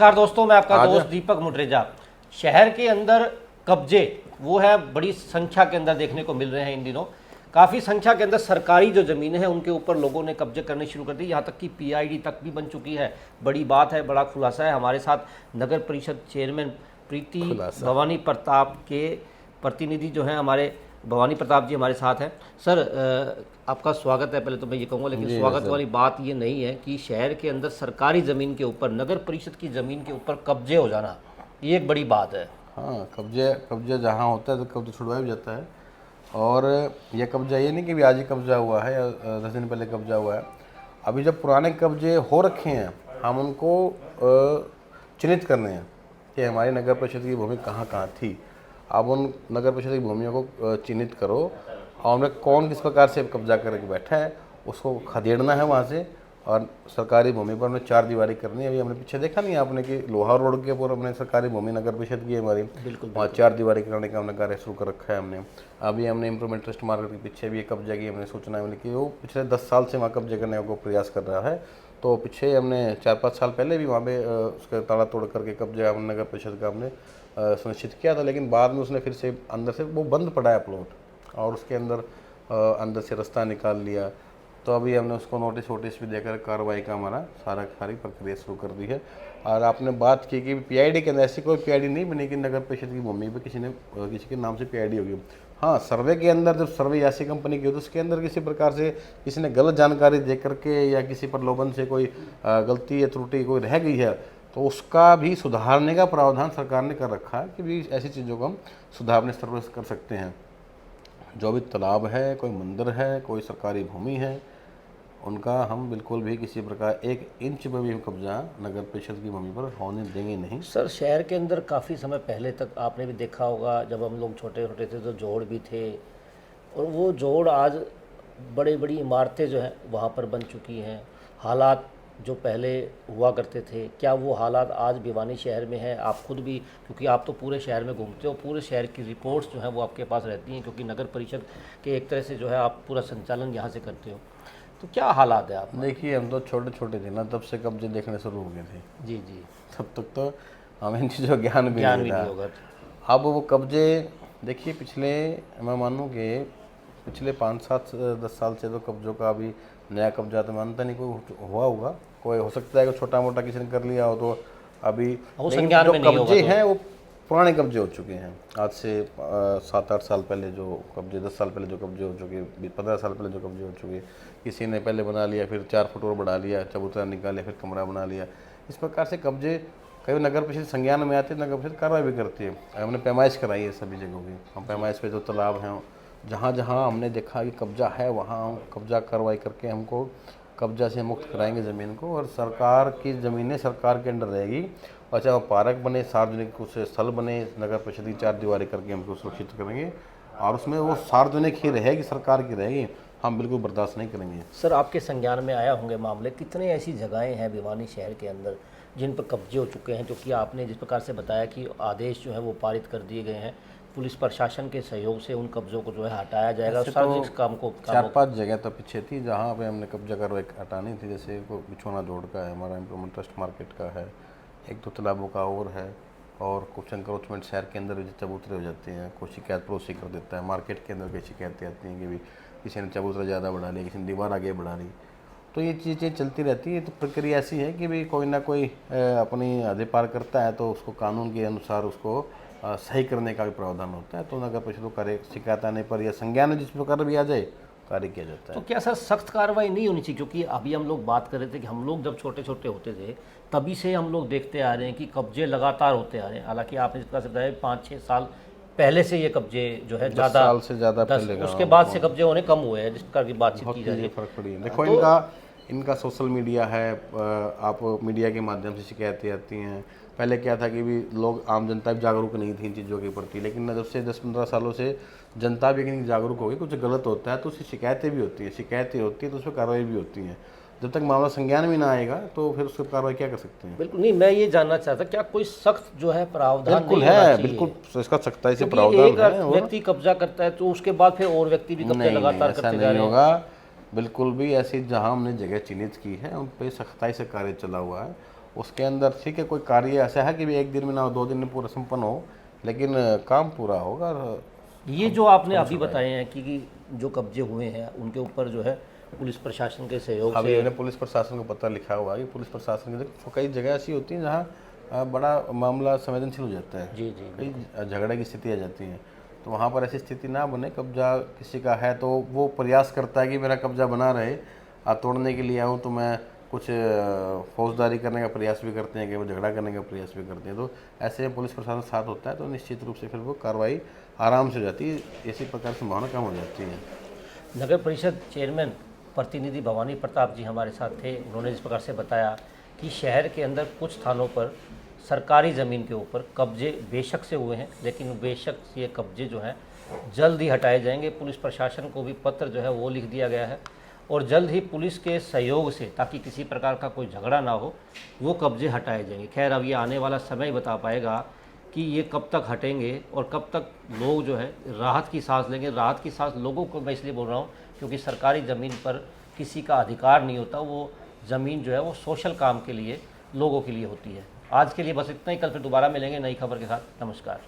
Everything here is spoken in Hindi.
नमस्कार दोस्तों, मैं आपका दोस्त दीपक मुटरेजा। शहर के अंदर कब्जे वो है बड़ी संख्या के अंदर देखने को मिल रहे हैं इन दिनों। काफ़ी संख्या के अंदर सरकारी जो ज़मीनें हैं उनके ऊपर लोगों ने कब्जे करने शुरू कर दी, यहाँ तक कि पीआईडी तक भी बन चुकी है। बड़ी बात है, बड़ा खुलासा है। हमारे साथ नगर परिषद चेयरमैन प्रीति भवानी प्रताप के प्रतिनिधि जो हैं हमारे भवानी प्रताप जी हमारे साथ हैं। सर आपका स्वागत है। पहले तो मैं ये कहूँगा, लेकिन स्वागत वाली बात ये नहीं है कि शहर के अंदर सरकारी ज़मीन के ऊपर, नगर परिषद की ज़मीन के ऊपर कब्जे हो जाना, ये एक बड़ी बात है। हाँ, कब्जे जहाँ होता है तो कब्जा छुड़वाया भी जाता है। और यह कब्जा ये नहीं कि भी आज ही कब्जा हुआ है या 10 दिन पहले कब्जा हुआ है। अभी जब पुराने कब्जे हो रखे हैं, हम उनको चिन्हित करने हैं कि हमारी नगर परिषद की भूमि कहाँ कहाँ थी। अब उन नगर परिषद की भूमियों को चिन्हित करो और उनमें कौन किस प्रकार से कब्जा करके बैठा है, उसको खदेड़ना है वहाँ से। और सरकारी भूमि पर हमने 4 दीवारी करनी है। अभी हमने पीछे देखा नहीं आपने कि लोहा रोड के ऊपर हमने सरकारी भूमि नगर परिषद की है हमारी, वहाँ 4 दीवारी कराने का हमने कार्य शुरू कर रखा है हमने। अभी हमने इम्प्रूवमेंट ट्रस्ट मार्केट के पीछे भी कब्जा की हमने सूचना मिली कि वो पिछले 10 साल से वहाँ कब्जे करने को प्रयास कर रहा है। तो पीछे हमने 4-5 साल पहले भी वहाँ पे उसका ताला तोड़ करके कब्जा हमने नगर परिषद का हमने सुनिश्चित किया था, लेकिन बाद में उसने फिर से अंदर से वो बंद पड़ा है प्लॉट और उसके अंदर से रास्ता निकाल लिया। तो अभी हमने उसको नोटिस भी देकर कार्रवाई का हमारा सारी प्रक्रिया शुरू कर दी है। और आपने बात की कि पीआईडी के अंदर ऐसी कोई पीआईडी नहीं बनी कि नगर परिषद की भूमि पे किसी के नाम से पीआईडी होगी। हाँ, सर्वे के अंदर जब सर्वे ऐसी कंपनी की हो तो उसके अंदर किसी प्रकार से किसी ने गलत जानकारी दे करके या किसी प्रलोभन से कोई गलती या त्रुटि कोई रह गई है तो उसका भी सुधारने का प्रावधान सरकार ने कर रखा है कि भी ऐसी चीज़ों को हम सुधारने स्तर पर कर सकते हैं। जो भी तालाब है, कोई मंदिर है, कोई सरकारी भूमि है, उनका हम बिल्कुल भी किसी प्रकार 1 इंच पर भी कब्जा नगर परिषद की भूमि पर होने देंगे नहीं। सर शहर के अंदर काफ़ी समय पहले तक आपने भी देखा होगा, जब हम लोग छोटे छोटे थे तो जोड़ भी थे, और वो जोड़ आज बड़ी बड़ी इमारतें जो हैं वहाँ पर बन चुकी हैं। हालात जो पहले हुआ करते थे, क्या वो हालात आज भिवानी शहर में हैं? आप खुद भी, क्योंकि आप तो पूरे शहर में घूमते हो, पूरे शहर की रिपोर्ट्स जो हैं वो आपके पास रहती हैं, क्योंकि नगर परिषद के एक तरह से जो है आप पूरा संचालन यहाँ से करते हो। तो क्या हालात है आप? देखिए, हम तो छोटे छोटे थे ना, तब से कब्जे देखने शुरू हो गए थे। जी जी। तब तक तो हमें इन चीज़ों का ज्ञान भी नहीं होगा। था। अब वो कब्जे देखिए, मैं मानूँ कि पिछले 5-7-10 साल से तो कब्जों का अभी नया कब्जा तो मानता नहीं कोई हुआ होगा। कोई हो सकता है कि छोटा मोटा किसी ने कर लिया हो तो अभी, लेकिन जो कब्जे हैं वो पुराने कब्जे हो चुके हैं। आज से 7-8 साल पहले जो कब्जे, 10 साल पहले जो कब्जे हो चुके, 15 साल पहले जो कब्जे हो चुके, किसी ने पहले बना लिया, फिर 4 फुट और बढ़ा लिया, चबूतरा निकाले, फिर कमरा बना लिया। इस प्रकार से कब्जे कई नगर परिषद संज्ञान में आते हैं, नगर परिषद कार्रवाई भी करती है। हमने पैमाइश कराई है सभी जगहों की। हम पैमाइश पे जो तालाब हैं, जहाँ जहाँ हमने देखा कि कब्जा है वहाँ कब्जा कार्रवाई करके हमको कब्जा से मुक्त कराएंगे ज़मीन को। और सरकार की ज़मीनें सरकार के अंडर रहेगी, और चाहे वो पार्क बने, सार्वजनिक कुछ स्थल बने, नगर परिषद की 4 दीवारी करके हमको सुरक्षित करेंगे और उसमें वो सार्वजनिक ही रहेगी, सरकार की रहेगी। हम बिल्कुल बर्दाश्त नहीं करेंगे। सर आपके संज्ञान में आया होंगे मामले, कितने ऐसी जगहें हैं भिवानी शहर के अंदर जिन पर कब्जे हो चुके हैं, क्योंकि आपने जिस प्रकार से बताया कि आदेश जो है वो पारित कर दिए गए हैं, पुलिस प्रशासन के सहयोग से उन कब्जों को जो है हटाया जाएगा। सार्वजनिक काम को 4-5 जगह तो पीछे थी जहाँ पे हमने कब्जा कार्रवाई हटानी थी। जैसे बिछोना जोड़ का है, हमारा इम्प्रूवमेंट ट्रस्ट मार्केट का है, 1-2 तालाबों का और है, और कुछ इंक्रोचमेंट शहर के अंदर भी चबूतरे हो जाते हैं। कोई शिकायत पड़ोसी कर देता है, मार्केट के अंदर कई शिकायतें आती हैं कि भी किसी ने चबूतरा ज़्यादा बढ़ा लिया, किसी ने दीवार आगे बढ़ा ली। तो ये चीज़ें चलती रहती है। तो प्रक्रिया ऐसी है कि भी कोई ना कोई अपनी हदें पार करता है तो उसको कानून के अनुसार उसको सही करने का भी प्रावधान होता है। तो नगर परिषद कार्य शिकायत आने पर या संज्ञान जिस प्रकार भी आ जाए कार्य किया जाता है। तो क्या सर सख्त कार्रवाई नहीं होनी चाहिए? क्योंकि अभी हम लोग बात कर रहे थे कि हम लोग जब छोटे छोटे होते थे तभी से हम लोग देखते आ रहे हैं कि कब्जे लगातार होते आ रहे हैं। हालांकि आपने जिस तरह से बताया 5-6 साल पहले से ये कब्जे जो है ज़्यादा, 10 साल से ज़्यादा पहले, उसके बाद से कब्जे होने कम हुए हैं, जिस प्रकार की बातचीत की जा रही है। फर्क पड़ी है। देखो, इनका सोशल मीडिया है, आप मीडिया के माध्यम से शिकायतें आती हैं। पहले क्या था कि भी लोग, आम जनता भी जागरूक नहीं थी इन चीज़ों के प्रति, लेकिन जब से 10-15 सालों से जनता भी कहीं जागरूक होगी, कुछ गलत होता है तो उसकी शिकायतें भी होती हैं, तो उस पर कार्रवाई भी होती हैं। जब तक मामला संज्ञान में ना आएगा तो फिर उस पर कार्रवाई क्या कर सकते हैं? बिल्कुल नहीं, मैं ये जानना चाहता क्या कोई सख्त जो है प्रावधान बिल्कुल है, बिल्कुल इसका सख्ताई से प्रावधान है। व्यक्ति कब्जा करता है तो उसके बाद फिर और व्यक्ति भी कब्जा लगातार करते जा रहे हैं। बिल्कुल भी ऐसी जहां हमने जगह चिन्हित की है उन पे सख्ताई से कार्य चला हुआ है। उसके अंदर ठीक है कोई कार्य ऐसा है कि भी एक दिन में ना हो, 2 दिन में पूरा संपन्न हो, लेकिन काम पूरा होगा। और ये जो आपने अभी बताए हैं कि जो कब्जे हुए हैं उनके ऊपर जो है पुलिस प्रशासन के सहयोग अभी से, मैंने पुलिस प्रशासन को पत्र लिखा हुआ है कि पुलिस प्रशासन की देखो कई जगह ऐसी होती हैं जहाँ बड़ा मामला संवेदनशील हो जाता है, जी जी कई झगड़े की स्थिति आ जाती है, तो वहाँ पर ऐसी स्थिति ना बने। कब्जा किसी का है तो वो प्रयास करता है कि मेरा कब्जा बना रहे, तोड़ने के लिए आऊँ तो मैं कुछ फौजदारी करने का प्रयास भी करते हैं, कि वो झगड़ा करने का प्रयास भी करते हैं। तो ऐसे में पुलिस प्रशासन साथ होता है तो निश्चित रूप से फिर वो कार्रवाई आराम से हो जाती है, इसी प्रकार संभावना कम हो जाती है। नगर परिषद चेयरमैन प्रतिनिधि भवानी प्रताप जी हमारे साथ थे। उन्होंने इस प्रकार से बताया कि शहर के अंदर कुछ स्थानों पर सरकारी ज़मीन के ऊपर कब्जे बेशक से हुए हैं, लेकिन बेशक ये कब्जे जो हैं जल्द ही हटाए जाएंगे। पुलिस प्रशासन को भी पत्र जो है वो लिख दिया गया है और जल्द ही पुलिस के सहयोग से, ताकि किसी प्रकार का कोई झगड़ा ना हो, वो कब्जे हटाए जाएंगे। खैर अब ये आने वाला समय बता पाएगा कि ये कब तक हटेंगे और कब तक लोग जो है राहत की सांस लेंगे। राहत की सांस लोगों को मैं इसलिए बोल रहा हूँ क्योंकि सरकारी ज़मीन पर किसी का अधिकार नहीं होता, वो ज़मीन जो है वो सोशल काम के लिए, लोगों के लिए होती है। आज के लिए बस इतना ही, कल फिर दोबारा मिलेंगे नई खबर के साथ। नमस्कार।